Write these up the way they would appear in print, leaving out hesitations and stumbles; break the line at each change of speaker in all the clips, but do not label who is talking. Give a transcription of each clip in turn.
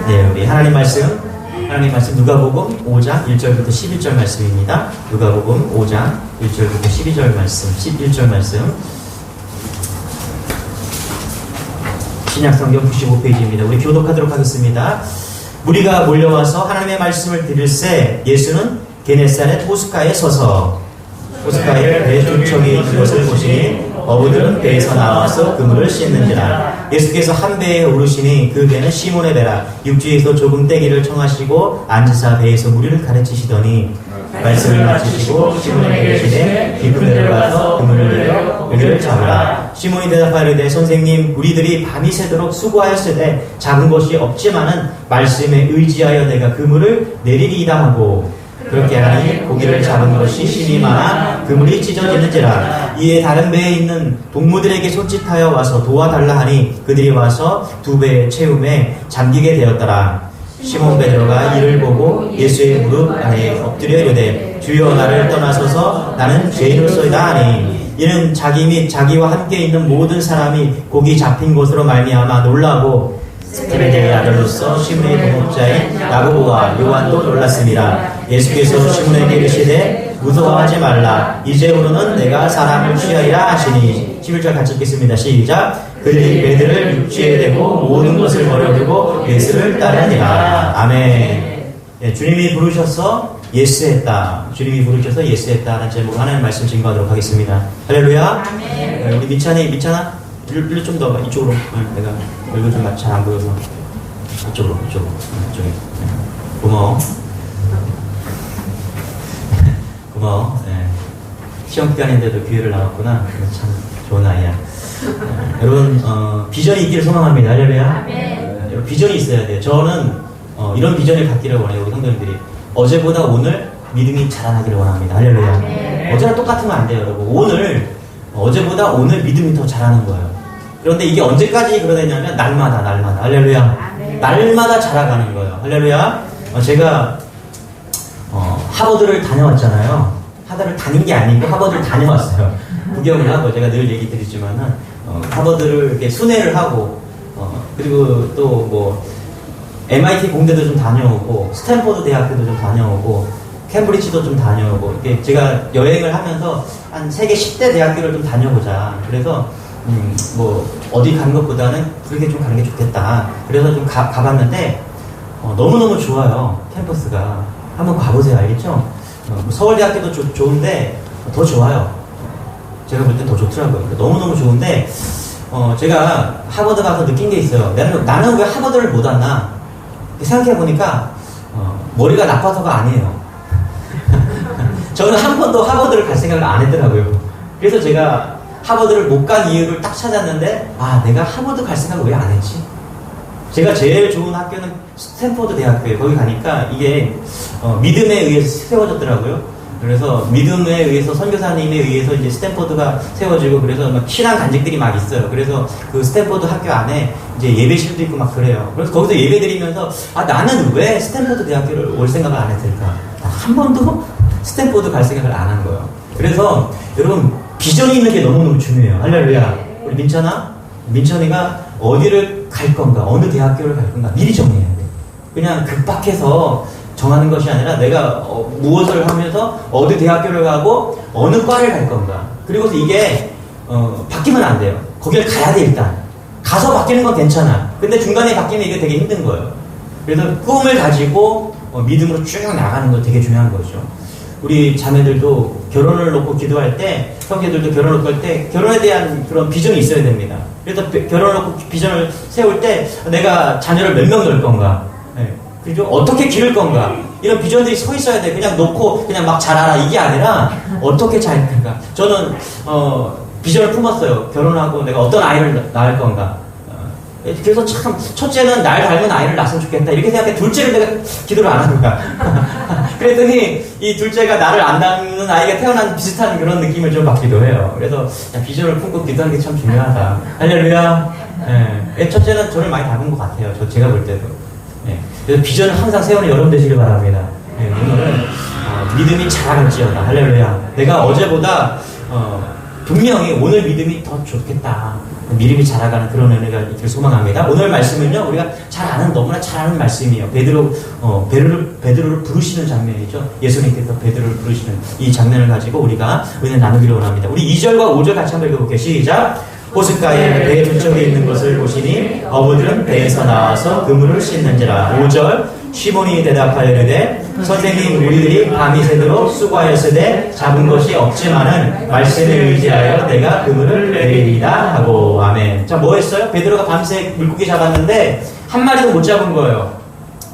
네, 우리 하나님 말씀 누가복음 5장 1절부터 11절 말씀입니다. 누가복음 5장 1절부터 12절 말씀, 11절 말씀. 신약성경 95페이지입니다. 우리 교독하도록 하겠습니다. 무리가 몰려와서 하나님의 말씀을 들을새 예수는 게네사렛 호숫가에 서서 호숫가에 배 두 척이 있는 것을 보시니 어부들은 배에서 나와서 그물을 씻는지라. 예수께서 한 배에 오르시니 그 배는 시몬의 배라. 육지에서 조금 떼기를 청하시고 앉으사 배에서 무리를 가르치시더니 말씀을 마치시고 시몬에게 이르시되 깊은 데로 가서 그물을 내려 고기를 잡으라. 시몬이 대답하이르되 선생님, 우리들이 밤이 새도록 수고하였으되 잡은 것이 없지만은 말씀에 의지하여 내가 그물을 내리리이다 하고, 그렇게 하니 고기를 잡은 것이 심히 많아 그물이 찢어지는지라. 이에 다른 배에 있는 동무들에게 손짓하여 와서 도와달라 하니 그들이 와서 두 배의 채움에 잠기게 되었더라. 시몬 베드로가 이를 보고 예수의 무릎 아래 엎드려 이르되 주여, 나를 떠나소서, 나는 죄인으로소이다 하니, 이는 자기 및 자기와 함께 있는 모든 사람이 고기 잡힌 것으로 말미암아 놀라고 스데베데의 아들로서 시몬의 동업자인 야고보와 요한도 놀랐습니다. 예수께서 시몬에게 이르시되 무서워하지 말라. 이제부로는 내가 사람을 취하리라 하시니. 11절 같이 읽겠습니다. 시작. 그들이 배들을 육지에 대고 모든 것을 버려두고 예수를 따르니라. 아멘. 네, 주님이 부르셔서 예수했다. 주님이 부르셔서 예수했다라는 제목으로 하나님 말씀 증거하도록 하겠습니다. 할렐루야.
아멘.
네, 우리 민찬아, 일로 좀 더 이쪽으로. 내가 얼굴 좀 잘 안 보여서 이쪽으로. 이쪽에. 고마워. 고마워. 네. 시험 기간인데도 기회를 나왔구나. 참 좋은 아이야. 여러분, 비전이 있기를 소망합니다. 할렐루야. 여러분, 비전이 있어야 돼요. 저는 이런 비전을 갖기를 원해요. 우리 성도님들이 어제보다 오늘 믿음이 자라나기를 원합니다. 할렐루야. 어제랑 똑같으면 안 돼요, 여러분. 어제보다 오늘 믿음이 더 자라는 거예요. 그런데 이게 언제까지 그러냐면 날마다. 할렐루야. 날마다 자라가는 거예요. 할렐루야. 제가 하버드를 다녀왔잖아요. 하버드를 다닌 게 아니고 하버드를 다녀왔어요. 구경을 하고, 제가 늘 얘기 드리지만은 하버드를 이렇게 순회를 하고, 그리고 또 뭐 MIT 공대도 좀 다녀오고, 스탠포드 대학교도 좀 다녀오고, 캠브리지도 좀 다녀오고, 이렇게 제가 여행을 하면서 한 세계 10대 대학교를 좀 다녀보자. 그래서 뭐 어디 가는 것보다는 그렇게 좀 가는 게 좋겠다. 그래서 좀 가봤는데 너무너무 좋아요. 캠퍼스가. 한번 가보세요. 알겠죠? 서울대학교도 좋은데 더 좋아요. 제가 볼 때 더 좋더라고요. 너무너무 좋은데 제가 하버드 가서 느낀 게 있어요. 나는 왜 하버드를 못 왔나 생각해보니까 머리가 나빠서가 아니에요. 저는 한 번도 하버드를 갈 생각을 안 했더라고요. 그래서 제가 하버드를 못 간 이유를 딱 찾았는데, 내가 하버드 갈 생각을 왜 안 했지? 제가 제일 좋은 학교는 스탠포드 대학교예요. 거기 가니까 이게 믿음에 의해서 세워졌더라고요. 그래서 믿음에 의해서, 선교사님에 의해서 이제 스탠포드가 세워지고, 그래서 막 신앙 간직들이 막 있어요. 그래서 그 스탠포드 학교 안에 이제 예배실도 있고 막 그래요. 그래서 거기서 예배 드리면서 나는 왜 스탠포드 대학교를 올 생각을 안 했을까? 한 번도 스탠포드 갈 생각을 안 한 거예요. 그래서 여러분, 비전이 있는 게 너무너무 중요해요. 할렐루야. 우리 민찬이가 어디를 갈 건가, 어느 대학교를 갈 건가 미리 정해야 돼. 그냥 급박해서 정하는 것이 아니라 내가 무엇을 하면서 어디 대학교를 가고 어느 과를 갈 건가. 그리고서 이게 바뀌면 안 돼요. 거기를 가야 돼. 일단 가서 바뀌는 건 괜찮아. 근데 중간에 바뀌면 이게 되게 힘든 거예요. 그래서 꿈을 가지고 믿음으로 쭉 나가는 거 되게 중요한 거죠. 우리 자매들도 결혼을 놓고 기도할 때, 형제들도 결혼을 놓고 할 때 결혼에 대한 그런 비전이 있어야 됩니다. 그래서 결혼을 놓고 비전을 세울 때 내가 자녀를 몇 명 낳을 건가, 그리고 어떻게 기를 건가, 이런 비전들이 서 있어야 돼. 그냥 놓고 그냥 막 잘하라 이게 아니라 어떻게 잘 클까. 저는 비전을 품었어요. 결혼하고 내가 어떤 아이를 낳을 건가. 그래서 참 첫째는 날 닮은 아이를 낳았으면 좋겠다 이렇게 생각해. 둘째를 내가 기도를 안 하는 거야. 그랬더니 이 둘째가 나를 안 닮는 아이가 태어난 비슷한 그런 느낌을 좀 받기도 해요. 그래서 비전을 품고 기도하는 게 참 중요하다. 할렐루야. 첫째는 저를 많이 닮은 것 같아요. 제가 볼 때도. 그래서 비전을 항상 세우는 여러분 되시길 바랍니다. 오늘은 믿음이 자라갈지어다. 할렐루야. 내가 어제보다 분명히 오늘 믿음이 더 좋겠다. 미래이 자라가는 그런 은혜가 있기를 소망합니다. 오늘 말씀은요, 우리가 너무나 잘 아는 말씀이에요. 베드로를 부르시는 장면이죠. 예수님께서 베드로를 부르시는 이 장면을 가지고 우리가 은혜 나누기를 원합니다. 우리 2절과 5절 같이 한번 읽어볼게요. 시작! 호숫가에 배 두 척이 있는 것을 보시니 어부들은 배에서 나와서 그물을 씻는지라. 5절 시몬이 대답하여 이르되 선생님, 우리들이 밤이 새도록 수고하였으되 잡은 것이 없지만은 말씀에 의지하여 내가 그물을 내리리다 하고. 아멘. 자, 뭐 했어요? 베드로가 밤새 물고기 잡았는데 한 마리도 못 잡은 거예요.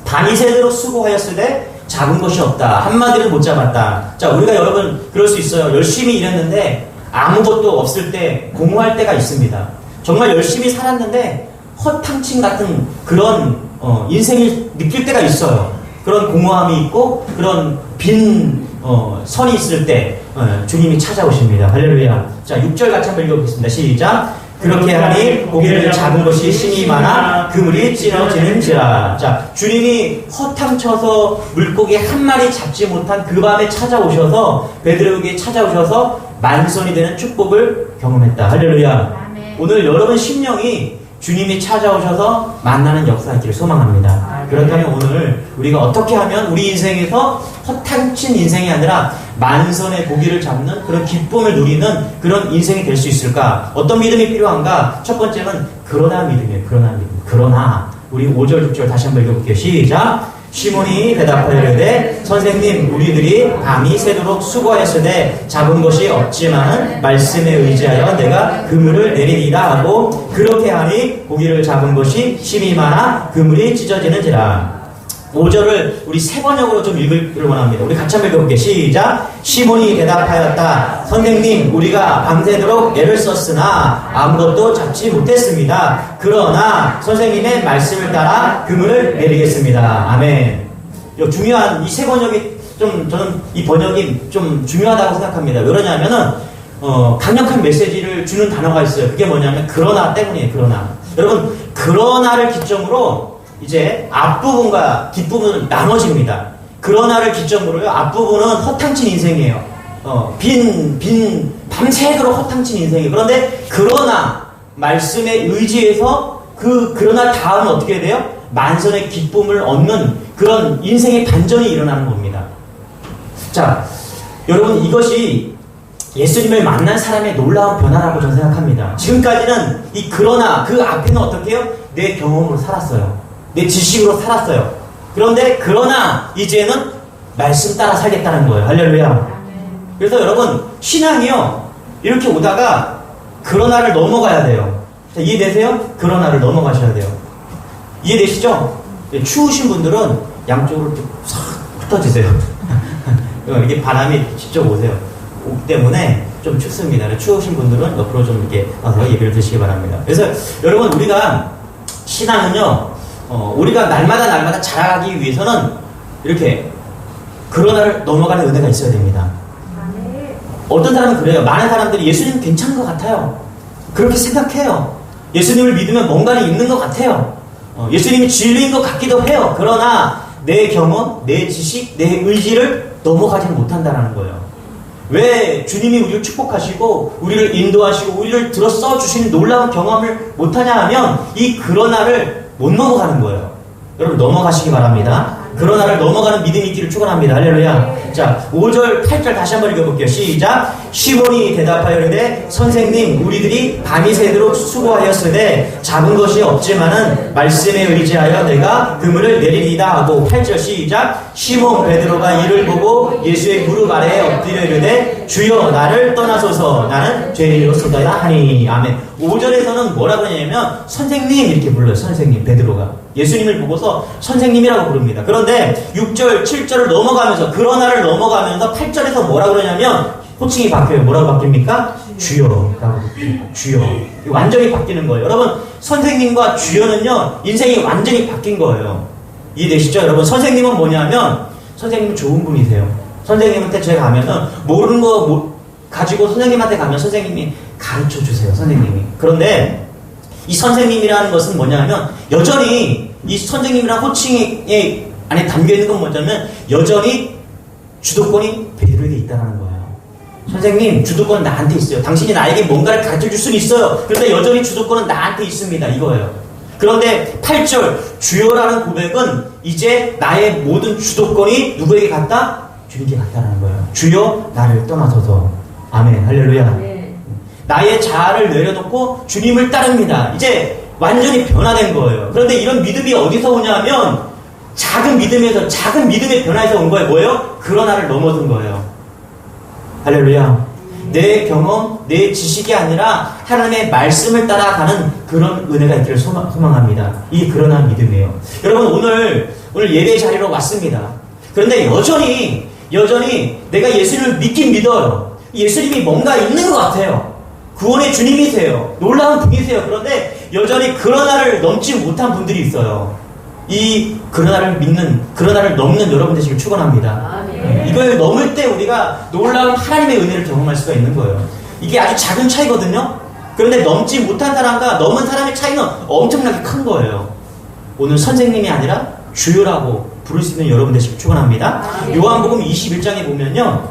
밤이 새도록 수고하였으되 잡은 것이 없다. 한 마리도 못 잡았다. 자, 우리가 여러분 그럴 수 있어요. 열심히 일했는데 아무것도 없을 때 공허할 때가 있습니다. 정말 열심히 살았는데 허탕친 같은 그런 인생을 느낄 때가 있어요. 그런 공허함이 있고 그런 빈 선이 있을 때 주님이 찾아오십니다. 할렐루야. 자, 6절 같이 한번 읽어보겠습니다. 시작! 그렇게 하니 고기를 잡은 것이 심히 많아 그물이 찌러지는지라. 자, 주님이 허탕쳐서 물고기 한 마리 잡지 못한 그 밤에 찾아오셔서 베드로에게 찾아오셔서 만선이 되는 축복을 경험했다. 할렐루야. 아멘. 오늘 여러분 심령이 주님이 찾아오셔서 만나는 역사이기를 소망합니다. 아멘. 그렇다면 오늘 우리가 어떻게 하면 우리 인생에서 허탕친 인생이 아니라 만선의 고기를 잡는 그런 기쁨을 누리는 그런 인생이 될 수 있을까? 어떤 믿음이 필요한가? 첫 번째는 그러나 믿음이에요. 그러나 믿음. 그러나 우리 5절 6절 다시 한번 읽어볼게요. 시작! 시몬이 대답하여 이르되 선생님, 우리들이 밤이 새도록 수고하였으되 잡은 것이 없지만은 말씀에 의지하여 내가 그물을 내리리라 하고. 그렇게 하니 고기를 잡은 것이 심히 많아 그물이 찢어지는지라. 5절을 우리 세 번역으로 좀 읽기를 원합니다. 우리 같이 한번 읽어볼게요. 시작! 시몬이 대답하였다. 선생님, 우리가 밤새도록 애를 썼으나 아무것도 잡지 못했습니다. 그러나 선생님의 말씀을 따라 그물을 내리겠습니다. 아멘. 중요한 이 세 번역이 저는 이 번역이 좀 중요하다고 생각합니다. 왜 그러냐면은 강력한 메시지를 주는 단어가 있어요. 그게 뭐냐면 그러나 때문이에요. 그러나. 여러분, 그러나를 기점으로 이제 앞부분과 뒷부분은 나눠집니다. 그러나를 기점으로요, 앞부분은 허탕친 인생이에요. 밤새도록 허탕친 인생이에요. 그런데 그러나 말씀에 의지해서 그러나 다음은 어떻게 돼요? 만선의 기쁨을 얻는 그런 인생의 반전이 일어나는 겁니다. 자, 여러분, 이것이 예수님을 만난 사람의 놀라운 변화라고 저는 생각합니다. 지금까지는 이 그러나 그 앞에는 어떻게 해요? 내 경험으로 살았어요. 내 지식으로 살았어요. 그러나 이제는 말씀 따라 살겠다는 거예요. 할렐루야. 그래서 여러분, 신앙이요, 이렇게 오다가 그러나를 넘어가야 돼요. 자, 이해되세요? 그러나를 넘어가셔야 돼요. 이해되시죠? 추우신 분들은 양쪽으로 싹 흩어지세요. 이게 바람이 직접 오세요. 오기 때문에 좀 춥습니다. 추우신 분들은 옆으로 좀 이렇게 와서 예배를 드시기 바랍니다. 그래서 여러분, 우리가 신앙은요, 우리가 날마다 자라기 위해서는 이렇게 그러나를 넘어가는 은혜가 있어야 됩니다. 어떤 사람은 그래요. 많은 사람들이 예수님 괜찮은 것 같아요. 그렇게 생각해요. 예수님을 믿으면 뭔가는 있는 것 같아요. 예수님이 진리인 것 같기도 해요. 그러나 내 경험, 내 지식, 내 의지를 넘어가지는 못한다는 거예요. 왜 주님이 우리를 축복하시고 우리를 인도하시고 우리를 들어 써주시는 놀라운 경험을 못하냐 하면 이 그러나를 못 넘어가는 거예요. 여러분, 넘어가시기 바랍니다. 그러나를 넘어가는 믿음이 있기를 축원합니다. 할렐루야. 자, 5절 8절 다시 한번 읽어볼게요. 시작! 시몬이 대답하여 이르되 선생님, 우리들이 밤이 새도록 수고하였으되 잡은 것이 없지만은 말씀에 의지하여 내가 그물을 내리리다 하고. 8절 시작! 시몬 베드로가 이를 보고 예수의 무릎 아래에 엎드려 이르되 주여, 나를 떠나소서, 나는 죄인이로소이다 하니. 아멘. 5절에서는 뭐라 그러냐면 선생님 이렇게 불러요. 선생님. 베드로가 예수님을 보고서 선생님이라고 부릅니다. 그런데 6절 7절을 넘어가면서 그러나를 넘어가면서 8절에서 뭐라 그러냐면 호칭이 바뀌어요. 뭐라고 바뀝니까? 주여라고 바뀝니다. 주여. 완전히 바뀌는 거예요. 여러분, 선생님과 주여는요, 인생이 완전히 바뀐 거예요. 이해되시죠? 여러분, 선생님은 뭐냐면 선생님은 좋은 분이세요. 선생님한테 제가 가면은 모르는 거 가지고 선생님한테 가면 선생님이 가르쳐 주세요. 선생님이. 그런데 이 선생님이라는 것은 뭐냐면 여전히 이 선생님이라는 호칭에 안에 담겨있는 건 뭐냐면 여전히 주도권이 베드로에게 있다는 거예요. 선생님, 주도권은 나한테 있어요. 당신이 나에게 뭔가를 가르쳐줄 수는 있어요. 그런데 여전히 주도권은 나한테 있습니다. 이거예요. 그런데 8절 주여라는 고백은 이제 나의 모든 주도권이 누구에게 갔다? 주님께 갔다는 거예요. 주여 나를 떠나소서. 아멘. 할렐루야. 네. 나의 자아를 내려놓고 주님을 따릅니다. 이제 완전히 변화된 거예요. 그런데 이런 믿음이 어디서 오냐면 작은 믿음에서, 작은 믿음의 변화에서 온 거예요. 뭐예요? 그러나를 넘어선 거예요. 할렐루야. 내 경험, 내 지식이 아니라 하나님의 말씀을 따라가는 그런 은혜가 있기를 소망합니다. 이게 그러나 믿음이에요. 여러분, 오늘 예배 자리로 왔습니다. 그런데 여전히 내가 예수님을 믿긴 믿어요. 예수님이 뭔가 있는 것 같아요. 구원의 주님이세요. 놀라운 분이세요. 그런데 여전히 그러나를 넘지 못한 분들이 있어요. 이 그러나를 넘는 여러분 되시길 축원합니다. 이걸 넘을 때 우리가 놀라운 하나님의 은혜를 경험할 수가 있는 거예요. 이게 아주 작은 차이거든요. 그런데 넘지 못한 사람과 넘은 사람의 차이는 엄청나게 큰 거예요. 오늘 선생님이 아니라 주여라고 부를 수 있는 여러분 되시길 축원합니다. 요한복음 21장에 보면요,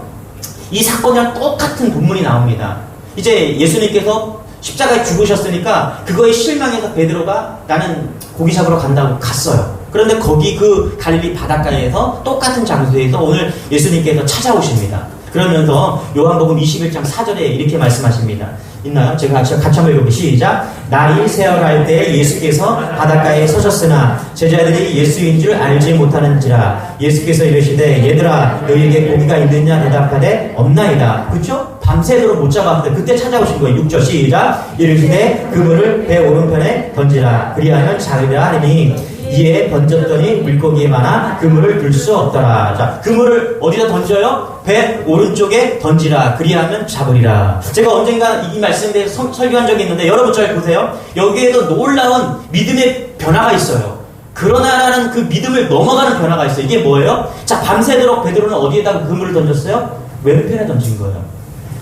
이 사건이랑 똑같은 본문이 나옵니다. 이제 예수님께서 십자가에 죽으셨으니까 그거에 실망해서 베드로가 나는 고기 잡으러 간다고 갔어요. 그런데 거기 그 갈릴리 바닷가에서 똑같은 장소에서 오늘 예수님께서 찾아오십니다. 그러면서 요한복음 21장 4절에 이렇게 말씀하십니다. 있나요? 제가 같이 한번 읽어볼게요. 시작. 날이 새어갈 때 예수께서 바닷가에 서셨으나 제자들이 예수인 줄 알지 못하는지라 예수께서 이르시되 얘들아 너희에게 고기가 있느냐 대답하되 없나이다. 그쵸? 밤새도록 못 잡았는데 그때 찾아오신 거예요. 6절 시작. 이르시되 그물을 배 오른편에 던지라 그리하면 잡으리라 하니 이에 던졌더니 물고기에 많아 그물을 들 수 없더라. 자, 그물을 어디다 던져요? 배 오른쪽에 던지라. 그리하면 잡으리라. 제가 언젠가 이 말씀에 대해서 설교한 적이 있는데 여러분 잘 보세요. 여기에도 놀라운 믿음의 변화가 있어요. 그러나라는 그 믿음을 넘어가는 변화가 있어요. 이게 뭐예요? 자, 밤새도록 베드로는 어디에다가 그물을 던졌어요? 왼편에 던진 거예요.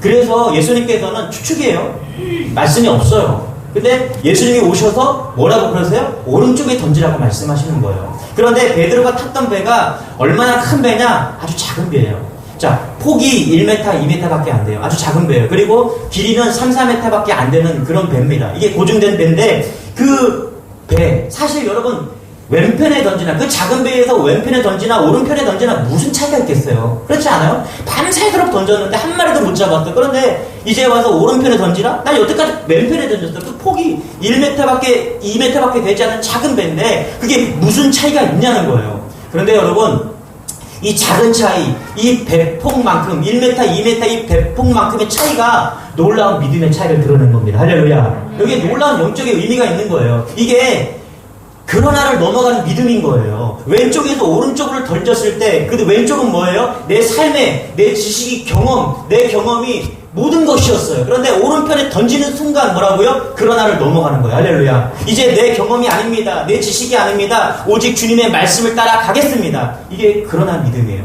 그래서 예수님께서는 추측이에요. 말씀이 없어요. 근데 예수님이 오셔서 뭐라고 그러세요? 오른쪽에 던지라고 말씀하시는 거예요. 그런데 베드로가 탔던 배가 얼마나 큰 배냐? 아주 작은 배예요. 자, 폭이 1m, 2m 밖에 안 돼요. 아주 작은 배예요. 그리고 길이는 3, 4m 밖에 안 되는 그런 배입니다. 이게 고정된 배인데 그 배, 사실 여러분 왼편에 던지나 그 작은 배에서 왼편에 던지나 오른편에 던지나 무슨 차이가 있겠어요? 그렇지 않아요? 밤새도록 던졌는데 한 마리도 못 잡았어. 그런데 이제 와서 오른편에 던지나? 난 여태까지 왼편에 던졌어. 그 폭이 1m밖에 2m밖에 되지 않은 작은 배인데 그게 무슨 차이가 있냐는 거예요. 그런데 여러분 이 작은 차이, 이 배폭만큼 1m, 2m 이 배폭만큼의 차이가 놀라운 믿음의 차이를 드러낸 겁니다. 할렐루야. 여기에 놀라운 영적인 의미가 있는 거예요. 이게 그러나를 넘어가는 믿음인 거예요. 왼쪽에서 오른쪽으로 던졌을 때 그 왼쪽은 뭐예요? 내 삶의 내 지식이 내 경험이 모든 것이었어요. 그런데 오른편에 던지는 순간 뭐라고요? 그러나를 넘어가는 거예요. 할렐루야. 이제 내 경험이 아닙니다. 내 지식이 아닙니다. 오직 주님의 말씀을 따라 가겠습니다. 이게 그러나 믿음이에요.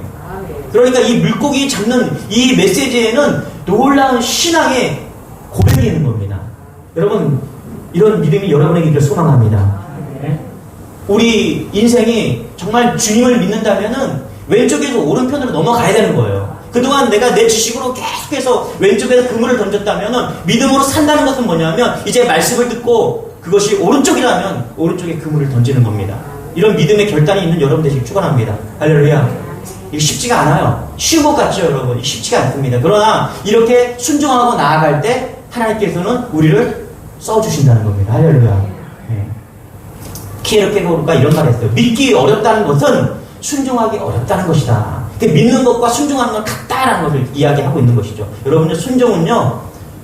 그러니까 이 물고기 잡는 이 메시지에는 놀라운 신앙의 고백이 있는 겁니다. 여러분, 이런 믿음이 여러분에게 있기를 소망합니다. 우리 인생이 정말 주님을 믿는다면은 왼쪽에서 오른편으로 넘어가야 되는 거예요. 그동안 내가 내 지식으로 계속해서 왼쪽에서 그물을 던졌다면은 믿음으로 산다는 것은 뭐냐면 이제 말씀을 듣고 그것이 오른쪽이라면 오른쪽에 그물을 던지는 겁니다. 이런 믿음의 결단이 있는 여러분 되시길 축원합니다. 할렐루야. 이게 쉽지가 않아요. 쉬운 것 같죠, 여러분? 쉽지가 않습니다. 그러나 이렇게 순종하고 나아갈 때 하나님께서는 우리를 써주신다는 겁니다. 할렐루야. 키에르케고르가 이런 말을 했어요. 믿기 어렵다는 것은 순종하기 어렵다는 것이다. 믿는 것과 순종하는 건 같다라는 것을 이야기하고 있는 것이죠. 여러분들 순종은요,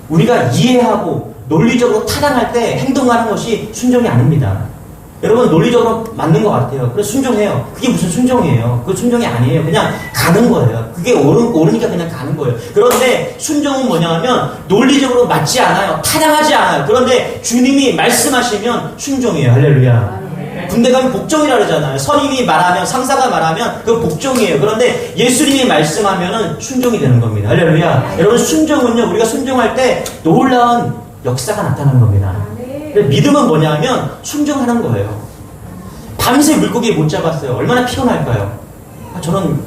우리가 이해하고 논리적으로 타당할 때 행동하는 것이 순종이 아닙니다. 여러분 논리적으로 맞는 것 같아요. 그래서 순종해요. 그게 무슨 순종이에요? 그거 순종이 아니에요. 그냥 가는 거예요. 그게 옳으니까 그냥 가는 거예요. 그런데 순종은 뭐냐면 논리적으로 맞지 않아요. 타당하지 않아요. 그런데 주님이 말씀하시면 순종이에요. 할렐루야. 군대 가면 복종이라 그러잖아요. 선임이 말하면, 상사가 말하면 그 복종이에요. 그런데 예수님이 말씀하면은 순종이 되는 겁니다. 할렐루야. 여러분 순종은요, 우리가 순종할 때 놀라운 역사가 나타나는 겁니다. 믿음은 뭐냐면 순종하는 거예요. 밤새 물고기 못 잡았어요. 얼마나 피곤할까요? 저는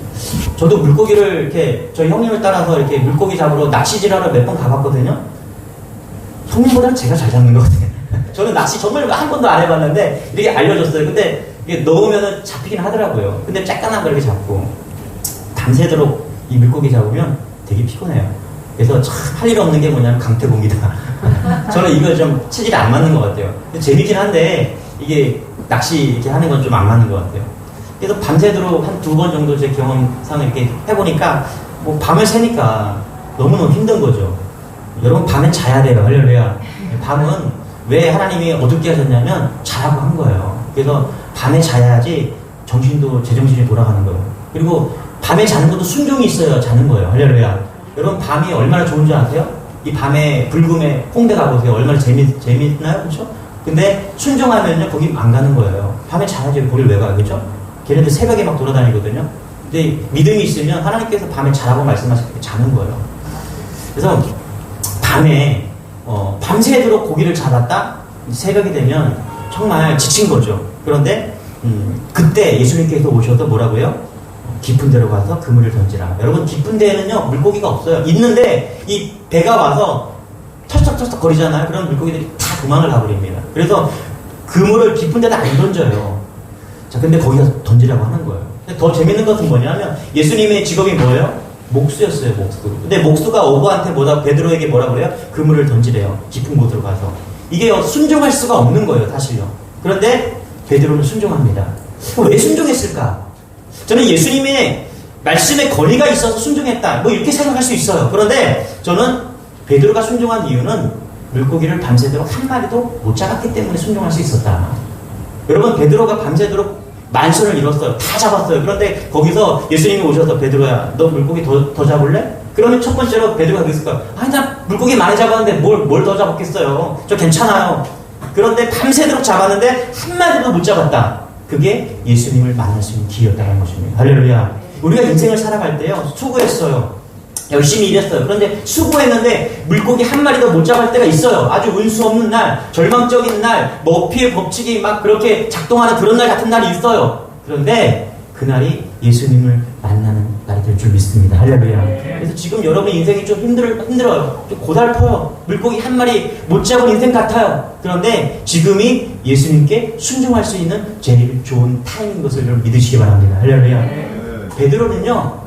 저도 물고기를 이렇게 저희 형님을 따라서 이렇게 물고기 잡으러 낚시질하러 몇 번 가봤거든요. 형님보다는 제가 잘 잡는 것 같아요. 저는 낚시 정말 한 번도 안 해봤는데 이렇게 알려줬어요. 근데 이게 넣으면은 잡히긴 하더라고요. 근데 쬐깐한 거 이렇게 잡고 밤새도록 이 물고기 잡으면 되게 피곤해요. 그래서 참 할 일 없는 게 뭐냐면 강태공이다. 저는 이거 좀 체질이 안 맞는 것 같아요. 재밌긴 한데 이게 낚시 이렇게 하는 건 좀 안 맞는 것 같아요. 그래서 밤새도록 한 2번 정도 제 경험상 이렇게 해보니까 뭐 밤을 새니까 너무너무 힘든 거죠. 여러분 밤엔 자야 돼요. 할렐루야. 밤은 왜 하나님이 어둡게 하셨냐면 자라고 한 거예요. 그래서 밤에 자야지 정신도 제 정신이 돌아가는 거예요. 그리고 밤에 자는 것도 순종이 있어야 자는 거예요. 할렐루야. 여러분 밤이 얼마나 좋은 줄 아세요? 이 밤에 불금에 홍대 가보세요. 얼마나 재밌나요? 그렇죠? 근데 순종하면요 거기 안 가는 거예요. 밤에 자야지 거길 왜 가요? 그렇죠? 걔네들 새벽에 막 돌아다니거든요. 근데 믿음이 있으면 하나님께서 밤에 자라고 말씀하실 때 자는 거예요. 그래서 밤에 밤새도록 고기를 잡았다? 새벽이 되면 정말 지친 거죠. 그런데 그때 예수님께서 오셔서 뭐라고요? 깊은 데로 가서 그물을 던지라. 여러분 깊은 데에는요 물고기가 없어요. 있는데 이 배가 와서 털썩털썩 거리잖아요. 그럼 물고기들이 다 도망을 가버립니다. 그래서 그물을 깊은 데다 안 던져요. 자, 근데 거기서 던지라고 하는 거예요. 근데 더 재밌는 것은 뭐냐면 예수님의 직업이 뭐예요? 목수였어요, 목수. 근데 목수가 오버한테 베드로에게 뭐라 그래요? 그물을 던지래요. 깊은 곳으로 가서. 이게 순종할 수가 없는 거예요, 사실요. 그런데 베드로는 순종합니다. 왜 순종했을까? 저는 예수님의 말씀에 권위가 있어서 순종했다. 뭐 이렇게 생각할 수 있어요. 그런데 저는 베드로가 순종한 이유는 물고기를 밤새도록 한 마리도 못 잡았기 때문에 순종할 수 있었다. 여러분 베드로가 밤새도록 만선을 이뤘어요. 다 잡았어요. 그런데 거기서 예수님이 오셔서 베드로야 너 물고기 더 잡을래? 그러면 첫 번째로 베드로가 그랬을 거야. 아니 나 물고기 많이 잡았는데 뭘 더 잡았겠어요. 저 괜찮아요. 그런데 밤새도록 잡았는데 한 마리도 못 잡았다. 그게 예수님을 만날 수 있는 기회였다는 것입니다. 할렐루야. 우리가 인생을 살아갈 때요 수고했어요. 열심히 일했어요. 그런데 수고했는데 물고기 한 마리도 못 잡을 때가 있어요. 아주 운수 없는 날, 절망적인 날, 머피의 법칙이 막 그렇게 작동하는 그런 날 같은 날이 있어요. 그런데 그날이 예수님을 만나는 날이 될 줄 믿습니다. 할렐루야. 그래서 지금 여러분 인생이 좀 힘들어요. 좀 고달퍼요. 물고기 한 마리 못 잡은 인생 같아요. 그런데 지금이 예수님께 순종할 수 있는 제일 좋은 타임인 것을 여러분 믿으시기 바랍니다. 할렐루야. 베드로는요,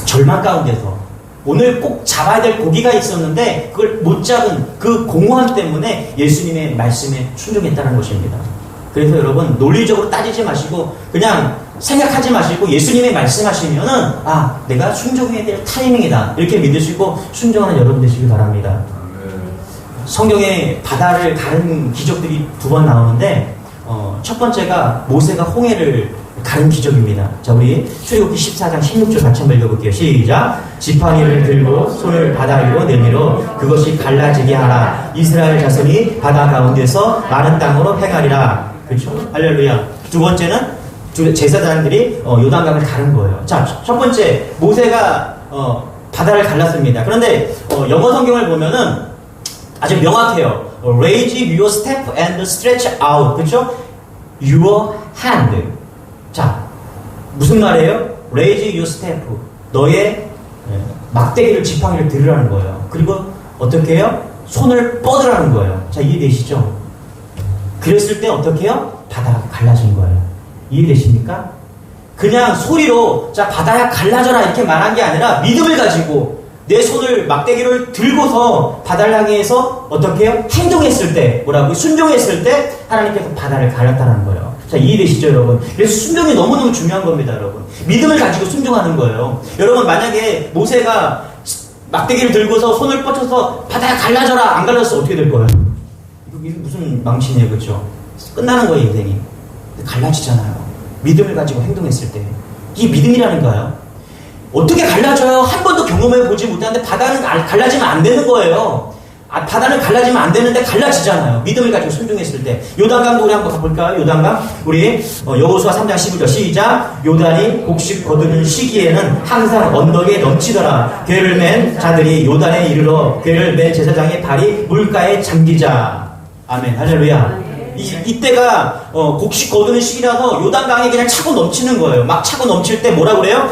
절망 가운데서 오늘 꼭 잡아야 될 고기가 있었는데 그걸 못 잡은 그 공허함 때문에 예수님의 말씀에 순종했다는 것입니다. 그래서 여러분 논리적으로 따지지 마시고 그냥 생각하지 마시고 예수님의 말씀하시면은 내가 순종해야 될 타이밍이다 이렇게 믿으시고 순종하는 여러분 되시기 바랍니다. 성경에 바다를 가른 기적들이 2번 나오는데 첫 번째가 모세가 홍해를 가른 기적입니다. 자, 우리 출애굽기 14장 16절 같이 한번 읽어볼게요. 시작. 지팡이를 들고 손을 바다 위로 내밀어 그것이 갈라지게 하라. 이스라엘 자손이 바다 가운데서 마른 땅으로 행하리라. 그렇죠? 할렐루야. 두 번째는 제사장들이 요단강을 가른 거예요. 자, 첫 번째 모세가 바다를 갈랐습니다. 그런데 영어 성경을 보면은 아주 명확해요. Raise your step and stretch out. 그렇죠? Your hand. 자, 무슨 말이에요? Raise your step. 너의 막대기를 지팡이를 들으라는 거예요. 그리고 어떻게 해요? 손을 뻗으라는 거예요. 자, 이해되시죠? 그랬을 때 어떻게 해요? 바다가 갈라진 거예요. 이해되십니까? 그냥 소리로 자 바다야 갈라져라 이렇게 말한 게 아니라 믿음을 가지고 내 손을 막대기를 들고서 바다를 향해서 어떻게 해요? 행동했을 때 뭐라고? 순종했을 때 하나님께서 바다를 갈랐다는 거예요. 자, 이해되시죠 여러분? 그래서 순종이 너무너무 중요한 겁니다 여러분. 믿음을 가지고 순종하는 거예요. 여러분 만약에 모세가 막대기를 들고서 손을 뻗쳐서 바다야 갈라져라 안 갈라져서 어떻게 될 거예요? 이게 무슨 망신이에요, 그렇죠? 끝나는 거예요 인생이. 갈라지잖아요. 믿음을 가지고 행동했을 때. 이게 믿음이라는 거예요. 어떻게 갈라져요? 한 번도 경험해 보지 못하는데 바다는 갈라지면 안 되는 거예요. 바다는 갈라지면 안 되는데 갈라지잖아요. 믿음을 가지고 순종했을 때. 요단강도 우리 한번 가볼까요? 요단강. 우리 여호수아 3장 15절 시작. 요단이 곡식 거두는 시기에는 항상 언덕에 넘치더라. 궤를 맨 자들이 요단에 이르러 궤를 맨 제사장의 발이 물가에 잠기자. 아멘. 할렐루야. 이때가 곡식 거두는 시기라서 요단강이 그냥 차고 넘치는 거예요. 막 차고 넘칠 때 뭐라 그래요?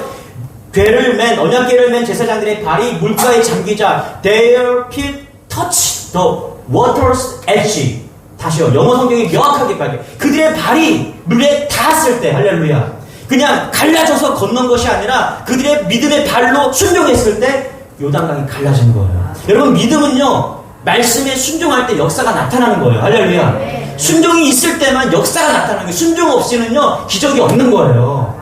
언약궤를 맨 제사장들의 발이 물가에 잠기자 their feet touch the water's edge. 다시요. 영어 성경이 명확하게 가게. 그들의 발이 물에 닿았을 때 할렐루야. 그냥 갈라져서 건넌 것이 아니라 그들의 믿음의 발로 순종했을 때 요단강이 갈라진 거예요. 여러분 믿음은요. 말씀에 순종할 때 역사가 나타나는 거예요. 할렐루야. 순종이 있을 때만 역사가 나타나는 거예요. 순종 없이는요. 기적이 없는 거예요.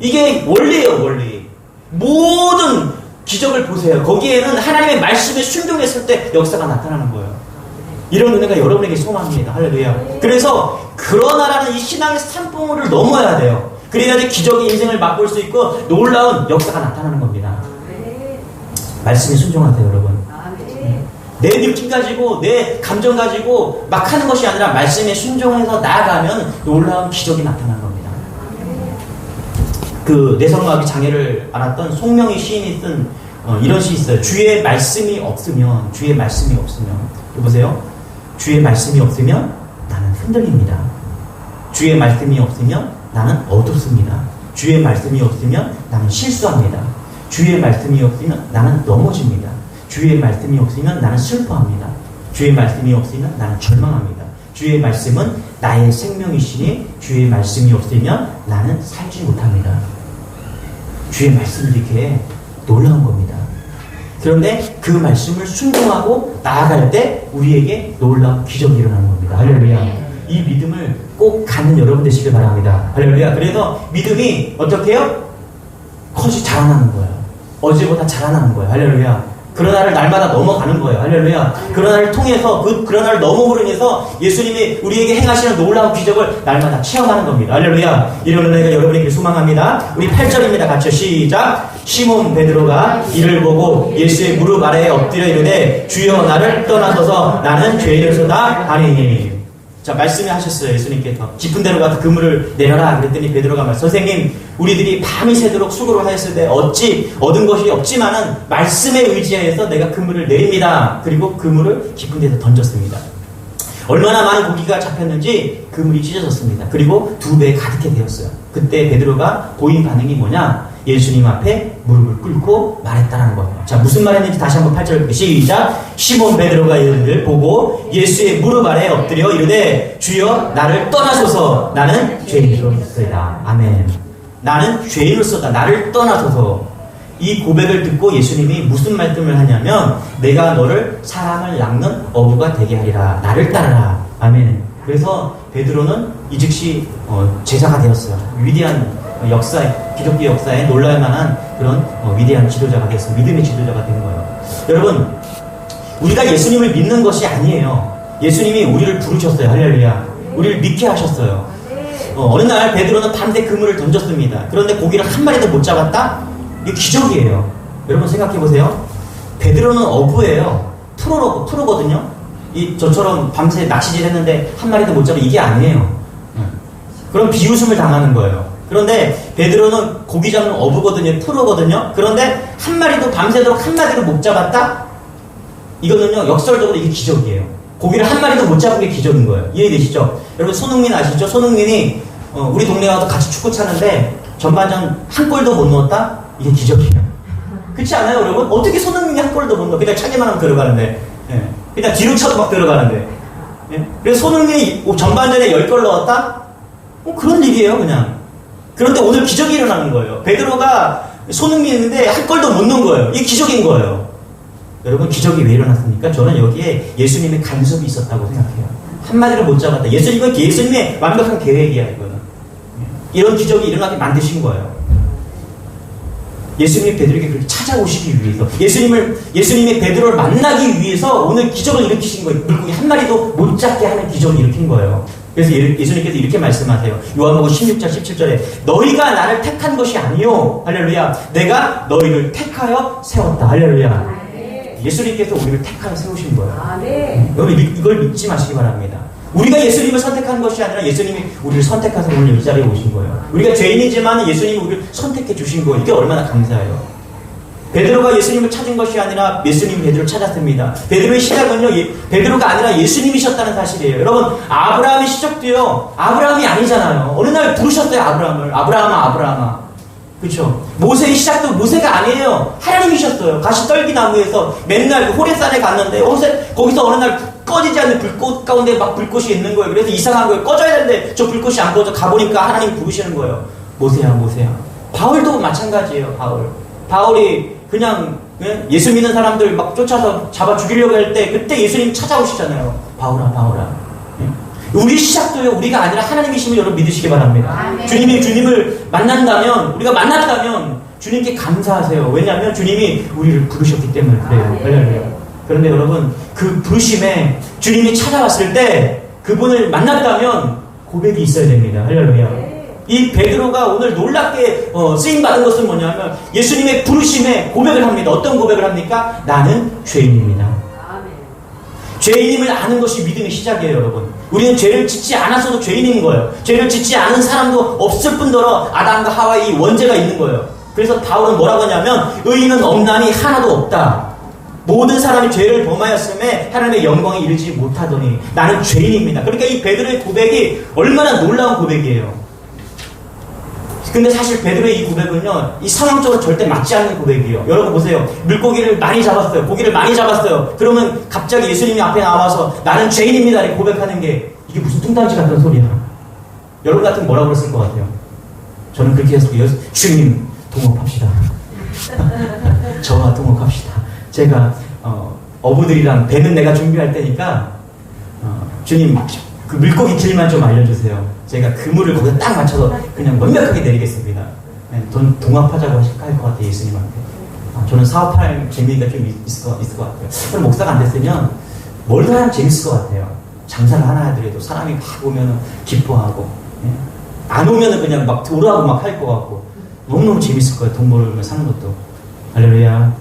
이게 원리예요. 원리. 모든 기적을 보세요. 거기에는 하나님의 말씀에 순종했을 때 역사가 나타나는 거예요. 이런 은혜가 여러분에게 소망합니다. 할렐루야. 그래서 그러나라는 이 신앙의 산봉우리를 넘어야 돼요. 그래야지 기적의 인생을 맛볼 수 있고 놀라운 역사가 나타나는 겁니다. 말씀에 순종하세요, 여러분. 내 느낌 가지고 내 감정 가지고 막 하는 것이 아니라 말씀에 순종해서 나아가면 놀라운 기적이 나타나는 겁니다. 그 내성마비 장애를 앓았던 송명희 시인이 쓴 이런 시 있어요. 주의 말씀이 없으면 여보세요? 주의 말씀이 없으면 나는 흔들립니다. 주의 말씀이 없으면 나는 어둡습니다. 주의 말씀이 없으면 나는 실수합니다. 주의 말씀이 없으면 나는 넘어집니다. 주의 말씀이 없으면 나는 슬퍼합니다. 주의 말씀이 없으면 나는 절망합니다. 주의 말씀은 나의 생명이시니 주의 말씀이 없으면 나는 살지 못합니다. 주의 말씀이 이렇게 놀라운 겁니다. 그런데 그 말씀을 순종하고 나아갈 때 우리에게 놀라운 기적이 일어나는 겁니다. 할렐루야. 이 믿음을 꼭 갖는 여러분 되시길 바랍니다. 할렐루야. 그래서 믿음이 어떻게 해요? 자라나는 거예요. 어제보다 자라나는 거예요. 할렐루야. 그러나를 날마다 넘어가는 거예요. 할렐루야. 그러나를 통해서 그러나를 넘어오로 인해서 예수님이 우리에게 행하시는 놀라운 기적을 날마다 체험하는 겁니다. 할렐루야. 이런 은혜가 여러분에게 소망합니다. 우리 8절입니다. 같이 시작. 시몬 베드로가 이를 보고 예수의 무릎 아래에 엎드려 이르되 주여 나를 떠나소서 나는 죄인이로소이다 하니니. 자, 말씀을 하셨어요. 예수님께서 깊은 데로 가서 그물을 내려라 그랬더니 베드로가 말 선생님 우리들이 밤이 새도록 수고를 하였을 때 어찌 얻은 것이 없지만은 말씀에 의지하여서 내가 그물을 내립니다. 그리고 그물을 깊은 데서 던졌습니다. 얼마나 많은 고기가 잡혔는지 그물이 찢어졌습니다. 그리고 2배 가득해 되었어요. 그때 베드로가 보인 반응이 뭐냐? 예수님 앞에 무릎을 꿇고 말했다는 거예요. 자, 무슨 말했는지 다시 한번 8절 시작. 시몬 베드로가 이를 보고 예수의 무릎 아래에 엎드려 이르되 주여 나를 떠나소서 나는 죄인으로서이다. 아멘. 나는 죄인으로서다. 나를 떠나소서. 이 고백을 듣고 예수님이 무슨 말씀을 하냐면 내가 너를 사람을 낚는 어부가 되게 하리라. 나를 따르라. 아멘. 그래서 베드로는 이 즉시 제자가 되었어요. 위대한 역사, 기독교 역사에 놀랄 만한 그런 위대한 지도자가 됐어요. 믿음의 지도자가 된 거예요. 여러분, 우리가 예수님을 믿는 것이 아니에요. 예수님이 우리를 부르셨어요. 할렐루야. 우리를 믿게 하셨어요. 어느 날 베드로는 밤새 그물을 던졌습니다. 그런데 고기를 한 마리도 못 잡았다? 이게 기적이에요. 여러분 생각해 보세요. 베드로는 어부예요. 프로거든요. 저처럼 밤새 낚시질 했는데 한 마리도 못 잡아. 이게 아니에요. 그럼 비웃음을 당하는 거예요. 그런데 베드로는 고기 잡는 어부거든요. 프로거든요. 그런데 한 마리도 밤새도록 한 마리도 못 잡았다? 이거는요 역설적으로 이게 기적이에요. 고기를 한 마리도 못 잡은 게 기적인 거예요. 이해되시죠? 여러분 손흥민 아시죠? 손흥민이 우리 동네 와서 같이 축구 차는데 전반전 한 골도 못 넣었다? 이게 기적이에요. 그렇지 않아요 여러분? 어떻게 손흥민이 한 골도 못 넣어? 그냥 차기만 하면 들어가는데 그냥 뒤로 쳐도 막 들어가는데 그래서 손흥민이 전반전에 10골 넣었다? 그런 일이에요 그냥. 그런데 오늘 기적이 일어나는 거예요. 베드로가 손흥민인데 한 골도 못 넣은 거예요. 이게 기적인 거예요. 여러분 기적이 왜 일어났습니까? 저는 여기에 예수님의 간섭이 있었다고 생각해요. 한마디로 못 잡았다. 예수님의 완벽한 계획이야 이거는. 이런 기적이 일어나게 만드신 거예요. 예수님이 베드로에게 그렇게 찾아오시기 위해서 예수님의 베드로를 만나기 위해서 오늘 기적을 일으키신 거예요. 물고기 한 마리도 못 잡게 하는 기적을 일으킨 거예요. 그래서 예수님께서 이렇게 말씀하세요. 요한복음 16장 17절에 너희가 나를 택한 것이 아니요 할렐루야 내가 너희를 택하여 세웠다. 할렐루야. 예수님께서 우리를 택하여 세우신 거예요. 여러분 이걸 믿지 마시기 바랍니다. 우리가 예수님을 선택한 것이 아니라 예수님이 우리를 선택해서 오늘 이 자리에 오신 거예요. 우리가 죄인이지만 예수님이 우리를 선택해 주신 거예요. 이게 얼마나 감사해요. 베드로가 예수님을 찾은 것이 아니라 예수님이 베드로를 찾았습니다. 베드로의 시작은요, 베드로가 아니라 예수님이셨다는 사실이에요. 여러분, 아브라함의 시작도요, 아브라함이 아니잖아요. 어느 날 부르셨어요, 아브라함을. 아브라함아. 그렇죠? 모세의 시작도 모세가 아니에요. 하나님이셨어요. 가시 떨기나무에서 맨날 그 호레산에 갔는데 거기서 어느 날 꺼지지 않는 불꽃 가운데 막 불꽃이 있는 거예요. 그래서 이상한 거예요. 꺼져야 되는데 저 불꽃이 안 꺼져. 가보니까 하나님 부르시는 거예요. 모세야. 바울도 마찬가지예요. 바울이 그냥 예수 믿는 사람들 막 쫓아서 잡아 죽이려고 할 때 그때 예수님 찾아오시잖아요. 바울아. 우리 시작도요, 우리가 아니라 하나님이심을 여러분 믿으시기 바랍니다. 주님을 만난다면, 우리가 만났다면 주님께 감사하세요. 왜냐하면 주님이 우리를 부르셨기 때문에 그래요. 그런데 여러분, 그 부르심에 주님이 찾아왔을 때 그분을 만났다면 고백이 있어야 됩니다. 할렐루야. 이 베드로가 오늘 놀랍게 쓰임받은 것은 뭐냐면 예수님의 부르심에 고백을 합니다. 어떤 고백을 합니까? 나는 죄인입니다. 죄인임을 아는 것이 믿음의 시작이에요, 여러분. 우리는 죄를 짓지 않았어도 죄인인 거예요. 죄를 짓지 않은 사람도 없을 뿐더러 아담과 하와의 이 원죄가 있는 거예요. 그래서 바울은 뭐라고 하냐면 의인은 없나니 하나도 없다. 모든 사람이 죄를 범하였음에 하나님의 영광에 이르지 못하더니 나는 죄인입니다. 그러니까 이 베드로의 고백이 얼마나 놀라운 고백이에요. 근데 사실 베드로의 이 고백은요, 이 상황적으로 절대 맞지 않는 고백이에요. 여러분 보세요. 물고기를 많이 잡았어요. 고기를 많이 잡았어요. 그러면 갑자기 예수님이 앞에 나와서 나는 죄인입니다. 이렇게 고백하는 게 이게 무슨 뚱딴지 같은 소리야. 여러분 같으면 뭐라고 그랬을 것 같아요? 저는 그렇게 해서 주님 동업합시다. 저와 동업합시다. 제가 어부들이랑 배는 내가 준비할 테니까 주님 그 물고기 길만 좀 알려주세요. 제가 그물을 거기다 딱 맞춰서 그냥 완벽하게 내리겠습니다. 돈 동합하자고 할 것 같아요, 예수님한테. 저는 사업할 재미가 좀 있을 것 같아요. 그럼 목사가 안 됐으면 뭘 더 하면 재밌을 것 같아요. 장사를 하나 하더라도 사람이 막 오면 기뻐하고, 안 오면 그냥 막 돌아오고 막 할 것 같고, 너무너무 재밌을 거예요. 돈 벌면 사는 것도. 할렐루야.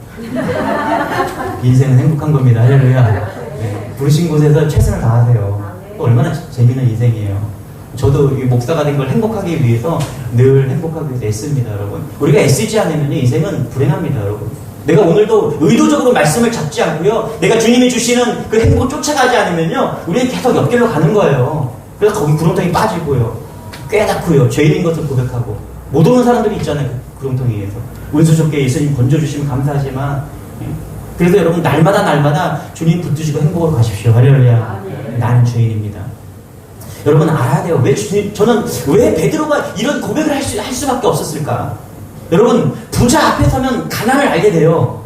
인생은 행복한 겁니다. 할렐루야. 부르신 곳에서 최선을 다하세요. 또 얼마나 재밌는 인생이에요. 저도 이 목사가 된 걸 행복하기 위해서 늘 행복하기 위해서 애씁니다, 여러분. 우리가 애쓰지 않으면 인생은 불행합니다, 여러분. 내가 오늘도 의도적으로 말씀을 잡지 않고요, 내가 주님이 주시는 그 행복을 쫓아가지 않으면요, 우리는 계속 옆길로 가는 거예요. 그래서 거기 구렁텅이 빠지고요, 깨닫고요, 죄인인 것을 고백하고 못 오는 사람들이 있잖아요, 그 구렁텅이에서. 운수 좋게 예수님 건져주시면 감사하지만, 그래서 여러분 날마다 주님 붙드시고 행복으로 가십시오. 할렐루야. 나는 죄인입니다. 여러분 알아야 돼요. 저는 왜 베드로가 이런 고백을 할 수밖에 없었을까? 여러분, 부자 앞에 서면 가난을 알게 돼요.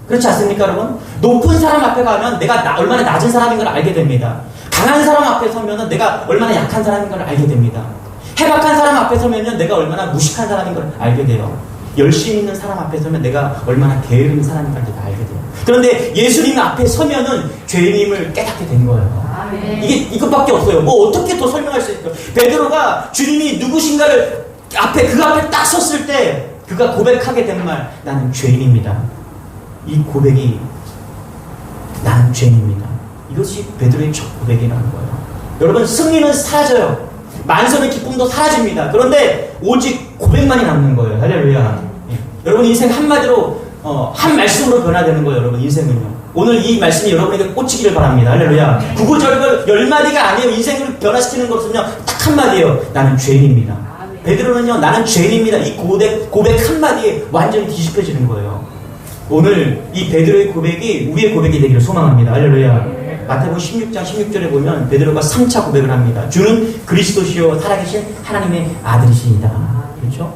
그렇지 않습니까, 여러분? 높은 사람 앞에 가면 내가 얼마나 낮은 사람인 걸 알게 됩니다. 강한 사람 앞에 서면 내가 얼마나 약한 사람인 걸 알게 됩니다. 해박한 사람 앞에 서면 내가 얼마나 무식한 사람인 걸 알게 돼요. 열심히 있는 사람 앞에 서면 내가 얼마나 게으른 사람인가를 알게 돼요. 그런데 예수님 앞에 서면은 죄인임을 깨닫게 된 거예요. 이것밖에 없어요. 뭐 어떻게 더 설명할 수 있을까요? 베드로가 주님이 누구신가를 그 앞에 딱 섰을 때 그가 고백하게 된 말, 나는 죄인입니다. 이 고백이 나는 죄인입니다. 이것이 베드로의 첫 고백이라는 거예요. 여러분, 승리는 사라져요. 만선의 기쁨도 사라집니다. 그런데 오직 고백만이 남는 거예요. 할렐루야. 여러분 인생 한마디로 한 말씀으로 변화되는 거예요. 여러분 인생은요. 오늘 이 말씀이 여러분에게 꽂히기를 바랍니다. 할렐루야. 구구절절 10마디가 아니에요. 인생을 변화시키는 것은요, 딱 한마디예요. 나는 죄인입니다. 베드로는요, 나는 죄인입니다. 이 고백 한마디에 완전히 뒤집혀지는 거예요. 오늘 이 베드로의 고백이 우리의 고백이 되기를 소망합니다. 할렐루야. 마태복음 16장 16절에 보면 베드로가 3차 고백을 합니다. 주는 그리스도시요 살아계신 하나님의 아들이시니다. 그렇죠?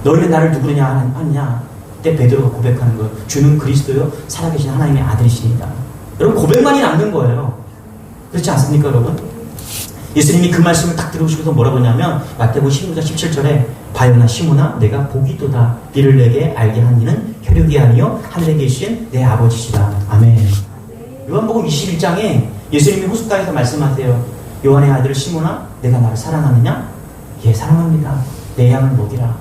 너희는 나를 누구냐 하느냐? 그때 베드로가 고백하는 거예요. 주는 그리스도요 살아계신 하나님의 아들이시니다. 여러분 고백만이 남는 거예요. 그렇지 않습니까, 여러분? 예수님이 그 말씀을 딱 들으시고서 뭐라고 하냐면 마태복음 16장 17절에 바요나 시몬아 내가 복이도다. 이를 내게 알게 한 이는 혈육이 아니요 하늘에 계신 내 아버지시다. 아멘. 요한복음 21장에 예수님이 호숫가에서 말씀하세요. 요한의 아들 시몬아 내가 나를 사랑하느냐? 예, 사랑합니다. 내 양을 먹이라.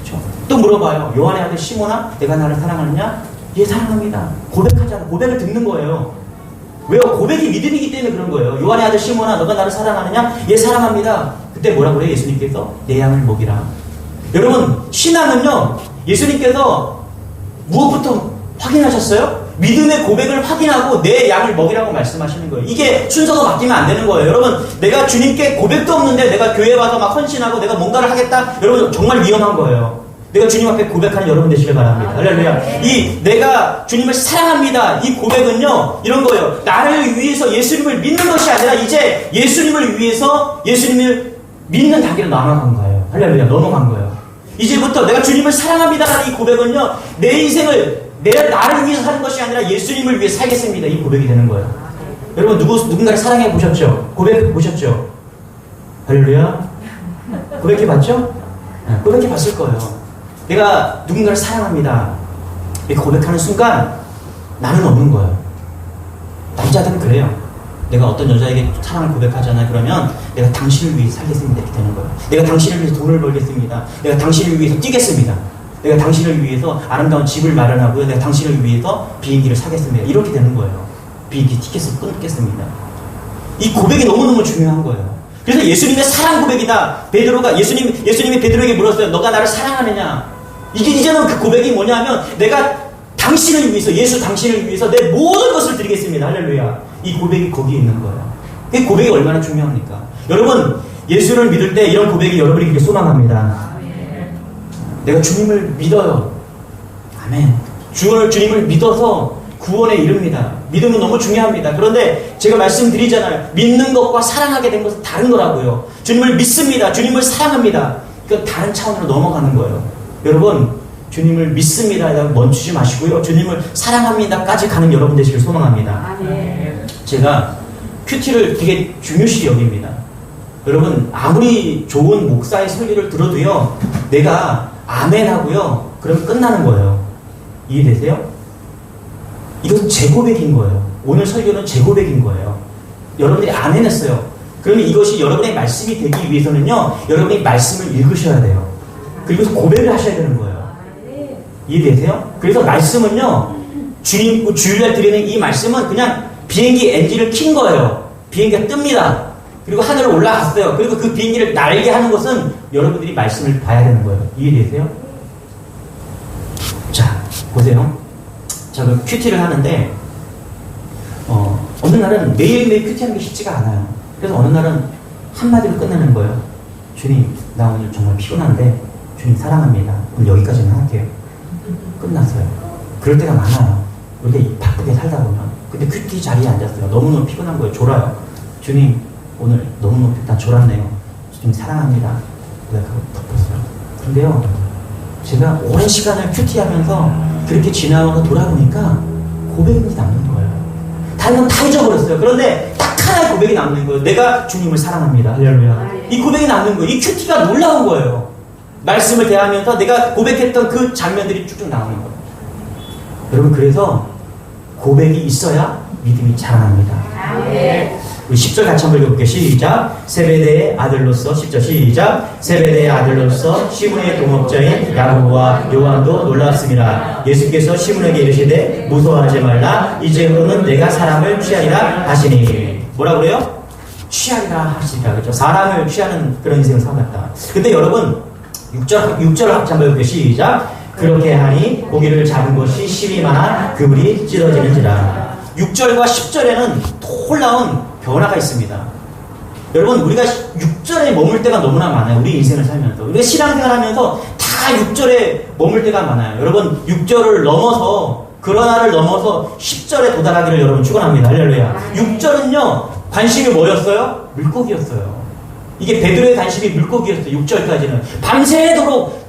그렇죠? 또 물어봐요. 요한의 아들 시몬아 내가 나를 사랑하느냐? 예, 사랑합니다. 고백하잖아. 고백을 듣는 거예요. 왜요? 고백이 믿음이기 때문에 그런 거예요. 요한의 아들 시몬아 너가 나를 사랑하느냐? 예, 사랑합니다. 그때 뭐라고 그래요? 예수님께서 내 양을 먹이라. 여러분 신앙은요 예수님께서 무엇부터 확인하셨어요? 믿음의 고백을 확인하고 내 양을 먹이라고 말씀하시는 거예요. 이게 순서가 바뀌면 안 되는 거예요. 여러분, 내가 주님께 고백도 없는데 내가 교회 와서 막 헌신하고 내가 뭔가를 하겠다? 여러분, 정말 위험한 거예요. 내가 주님 앞에 고백하는 여러분 되시길 바랍니다. 할렐루야. 이 내가 주님을 사랑합니다. 이 고백은요, 이런 거예요. 나를 위해서 예수님을 믿는 것이 아니라 이제 예수님을 위해서 예수님을 믿는 단계로 넘어간 거예요. 할렐루야. 넘어간 거예요. 이제부터 내가 주님을 사랑합니다라는 이 고백은요, 내 인생을 나를 위해서 사는 것이 아니라 예수님을 위해 살겠습니다. 이 고백이 되는 거예요. 여러분, 누군가를 사랑해 보셨죠? 고백해 보셨죠? 할렐루야. 고백해 봤죠? 네, 고백해 봤을 거예요. 내가 누군가를 사랑합니다. 이렇게 고백하는 순간 나는 없는 거예요. 남자들은 그래요. 내가 어떤 여자에게 사랑을 고백하잖아요. 그러면 내가 당신을 위해 살겠습니다. 이렇게 되는 거예요. 내가 당신을 위해서 돈을 벌겠습니다. 내가 당신을 위해서 뛰겠습니다. 내가 당신을 위해서 아름다운 집을 마련하고요. 내가 당신을 위해서 비행기를 사겠습니다. 이렇게 되는 거예요. 비행기 티켓을 끊겠습니다. 이 고백이 너무너무 중요한 거예요. 그래서 예수님의 사랑 고백이다. 베드로가 예수님이 베드로에게 물었어요. 너가 나를 사랑하느냐? 이제는 그 고백이 뭐냐면 내가 당신을 위해서, 예수 당신을 위해서 내 모든 것을 드리겠습니다. 할렐루야. 이 고백이 거기에 있는 거예요. 그 고백이 얼마나 중요합니까? 여러분, 예수를 믿을 때 이런 고백이 여러분이 그렇게 소망합니다. 내가 주님을 믿어요. 아멘. 주님을 믿어서 구원에 이릅니다. 믿음은 너무 중요합니다. 그런데 제가 말씀드리잖아요. 믿는 것과 사랑하게 된 것은 다른 거라고요. 주님을 믿습니다. 주님을 사랑합니다. 그건 다른 차원으로 넘어가는 거예요. 여러분, 주님을 믿습니다. 멈추지 마시고요. 주님을 사랑합니다까지 가는 여러분 되시길 소망합니다. 제가 큐티를 되게 중요시 여깁니다. 여러분, 아무리 좋은 목사의 설교를 들어도요, 내가 아멘 하고요, 그럼 끝나는 거예요. 이해되세요? 이것은 제 고백인 거예요. 오늘 설교는 제 고백인 거예요. 여러분들이 아멘 했어요. 그러면 이것이 여러분의 말씀이 되기 위해서는요, 여러분이 말씀을 읽으셔야 돼요. 그리고 고백을 하셔야 되는 거예요. 이해되세요? 그래서 말씀은요, 주일날 드리는 이 말씀은 그냥 비행기 엔진을 킨 거예요. 비행기가 뜹니다. 그리고 하늘로 올라갔어요. 그리고 그 비행기를 날게 하는 것은 여러분들이 말씀을 봐야 되는 거예요. 이해되세요? 자, 보세요. 자, 그럼 큐티를 하는데, 어느 날은 매일매일 큐티하는 게 쉽지가 않아요. 그래서 어느 날은 한마디로 끝내는 거예요. 주님, 나 오늘 정말 피곤한데, 주님 사랑합니다. 오늘 여기까지만 할게요. 끝났어요. 그럴 때가 많아요. 우리가 바쁘게 살다 보면. 근데 큐티 자리에 앉았어요. 너무너무 피곤한 거예요. 졸아요. 주님, 오늘 너무너무 일단 졸았네요. 주님 사랑합니다. 고백하고 덮었어요. 근데요, 제가 오랜 시간을 큐티하면서 그렇게 지나가고 돌아보니까 고백이 남는 거예요. 다른 건 다 잊어버렸어요. 그런데 딱 하나의 고백이 남는 거예요. 내가 주님을 사랑합니다. 할렐루야. 이 고백이 남는 거예요. 이 큐티가 놀라운 거예요. 말씀을 대하면서 내가 고백했던 그 장면들이 쭉쭉 나오는 거예요. 여러분, 그래서 고백이 있어야 믿음이 자라납니다. 우리 10절 같이 한번 읽어볼게요. 시작. 세베대의 아들로서 10절 시작. 세베대의 아들로서 시몬의 동업자인 야고보와 요한도 놀랐습니다. 예수께서 시몬에게 이르시되 무서워하지 말라. 이제부터는 내가 사람을 취하리라 하시니. 뭐라 그래요? 취하리라 하시니라. 그렇죠? 사람을 취하는 그런 인생을 살았다. 근데 여러분, 6절 같이 한번 읽어볼게요. 시작. 그렇게 하니 고기를 잡은 것이 12만원 그물이 찢어지는지라. 6절과 10절에는 놀라운 변화가 있습니다. 여러분, 우리가 6절에 머물 때가 너무나 많아요. 우리 인생을 살면서. 우리가 신앙생활 하면서 다 6절에 머물 때가 많아요. 여러분, 6절을 넘어서, 그러나를 넘어서 10절에 도달하기를 여러분 축원합니다. 할렐루야. 6절은요, 관심이 뭐였어요? 물고기였어요. 이게 베드로의 관심이 물고기였어요. 6절까지는. 밤새도록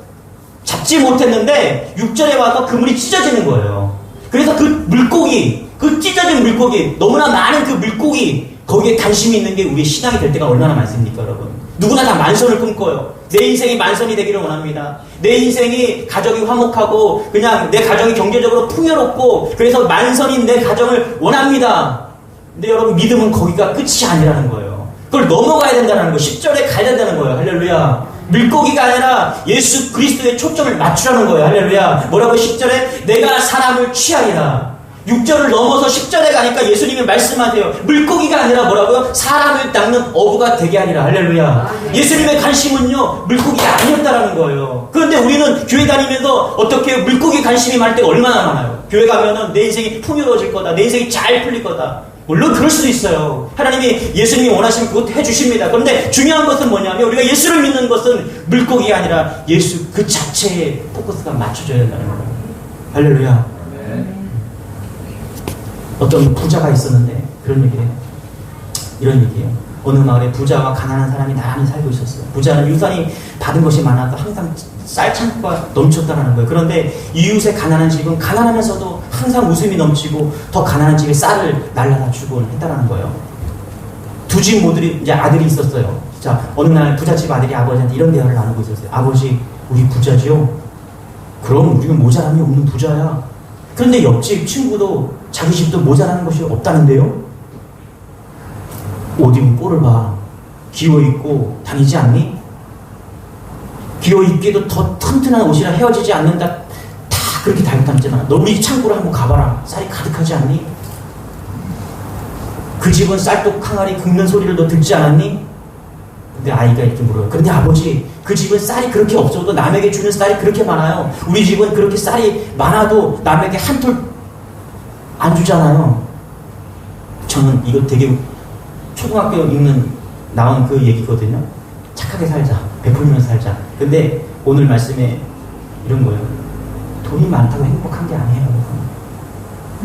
잡지 못했는데 6절에 와서 그물이 찢어지는 거예요. 그래서 그 물고기, 그 찢어진 물고기, 너무나 많은 그 물고기, 거기에 관심이 있는 게 우리의 신앙이 될 때가 얼마나 많습니까, 여러분? 누구나 다 만선을 꿈꿔요. 내 인생이 만선이 되기를 원합니다. 내 인생이 가정이 화목하고 그냥 내 가정이 경제적으로 풍요롭고 그래서 만선인 내 가정을 원합니다. 근데 여러분, 믿음은 거기가 끝이 아니라는 거예요. 그걸 넘어가야 된다는 거예요. 10절에 가야 된다는 거예요. 할렐루야. 물고기가 아니라 예수 그리스도의 초점을 맞추라는 거예요. 할렐루야. 뭐라고 10절에? 내가 사람을 취하리라. 6절을 넘어서 10절에 가니까 예수님이 말씀하세요. 물고기가 아니라 뭐라고요? 사람을 닦는 어부가 되게 하리라. 할렐루야. 예수님의 관심은요, 물고기가 아니었다라는 거예요. 그런데 우리는 교회 다니면서 어떻게 물고기 관심이 많을 때가 얼마나 많아요. 교회 가면은 내 인생이 풍요로워질 거다. 내 인생이 잘 풀릴 거다. 물론 그럴 수도 있어요. 하나님이 예수님이 원하시면 그것도 해주십니다. 그런데 중요한 것은 뭐냐면 우리가 예수를 믿는 것은 물고기가 아니라 예수 그 자체에 포커스가 맞춰져야 된다는 거예요. 할렐루야. 어떤 부자가 있었는데 그런 얘기예요. 이런 얘기예요. 어느 마을에 부자와 가난한 사람이 나란히 살고 있었어요. 부자는 유산이 받은 것이 많아서 항상 쌀 창고가 넘쳤다는 거예요. 그런데 이웃의 가난한 집은 가난하면서도 항상 웃음이 넘치고 더 가난한 집에 쌀을 날라다 주곤 했다는 거예요. 두 집 모두 이제 아들이 있었어요. 자, 어느 날 부잣집 아들이 아버지한테 이런 대화를 나누고 있었어요. 아버지, 우리 부자지요? 그럼 우리는 모자람이 없는 부자야. 그런데 옆집 친구도 자기 집도 모자라는 것이 없다는데요? 옷 입은 꼴을 봐. 기어입고 다니지 않니? 기어입기에도 더 튼튼한 옷이라 헤어지지 않는다. 다 그렇게 달고 다녔잖아. 너 우리 창고를 한번 가봐라. 쌀이 가득하지 않니? 그 집은 쌀독 항아리 긁는 소리를 너 듣지 않았니? 근데 아이가 이렇게 물어요. 그런데 아버지, 그 집은 쌀이 그렇게 없어도 남에게 주는 쌀이 그렇게 많아요. 우리 집은 그렇게 쌀이 많아도 남에게 한 톨 안 주잖아요. 저는 이거 되게 초등학교 읽는 나온 그 얘기거든요. 착하게 살자, 베풀면서 살자. 근데 오늘 말씀에 이런 거예요. 돈이 많다고 행복한 게 아니에요.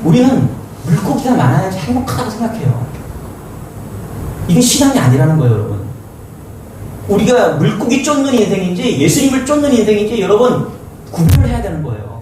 우리는 물고기가 많아야지 행복하다고 생각해요. 이게 신앙이 아니라는 거예요, 여러분. 우리가 물고기 쫓는 인생인지 예수님을 쫓는 인생인지 여러분 구별을 해야 되는 거예요.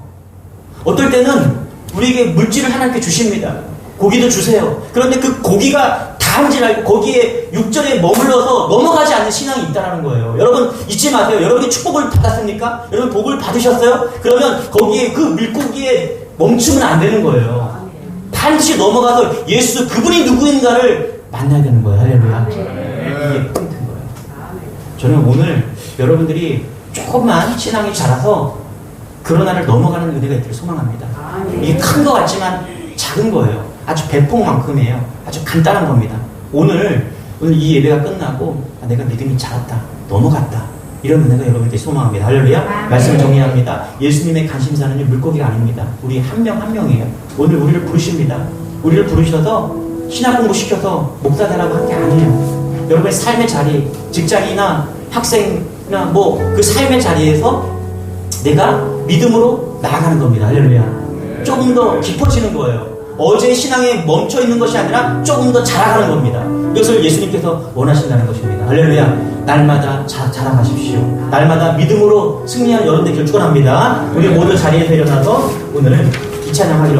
어떨 때는 우리에게 물질을 하나님께 주십니다. 고기도 주세요. 그런데 그 고기가 다인 줄 알고 거기에 6절에 머물러서 넘어가지 않는 신앙이 있다는 거예요. 여러분 잊지 마세요. 여러분이 축복을 받았습니까? 여러분 복을 받으셨어요? 그러면 거기에 그 물고기에 멈추면 안 되는 거예요. 반드시 넘어가서 예수 그분이 누구인가를 만나야 되는 거예요. 할렐루야. 이게 포인트인 거예요. 저는 오늘 여러분들이 조금만 신앙이 자라서 그러나를 넘어가는 은혜가 있기를 소망합니다. 이게 큰 것 같지만 작은 거예요. 아주 배폭만큼이에요. 아주 간단한 겁니다. 오늘 이 예배가 끝나고 내가 믿음이 자랐다, 넘어갔다, 이런 은혜가 여러분께 소망합니다. 할렐루야. 말씀을 정리합니다. 예수님의 관심사는 물고기가 아닙니다. 우리 한 명 한 명이에요. 오늘 우리를 부르십니다. 우리를 부르셔서 신학 공부 시켜서 목사 되라고 한 게 아니에요. 여러분의 삶의 자리, 직장이나 학생이나 뭐 그 삶의 자리에서 내가 믿음으로 나아가는 겁니다. 할렐루야. 조금 더 깊어지는 거예요. 어제 신앙에 멈춰 있는 것이 아니라 조금 더 자라가는 겁니다. 이것을 예수님께서 원하신다는 것입니다. 할렐루야. 날마다 자라가십시오. 날마다 믿음으로 승리하는 여러분 되기를 축원합니다. 우리 모두 자리에서 일어나서 오늘은 이 찬양하기로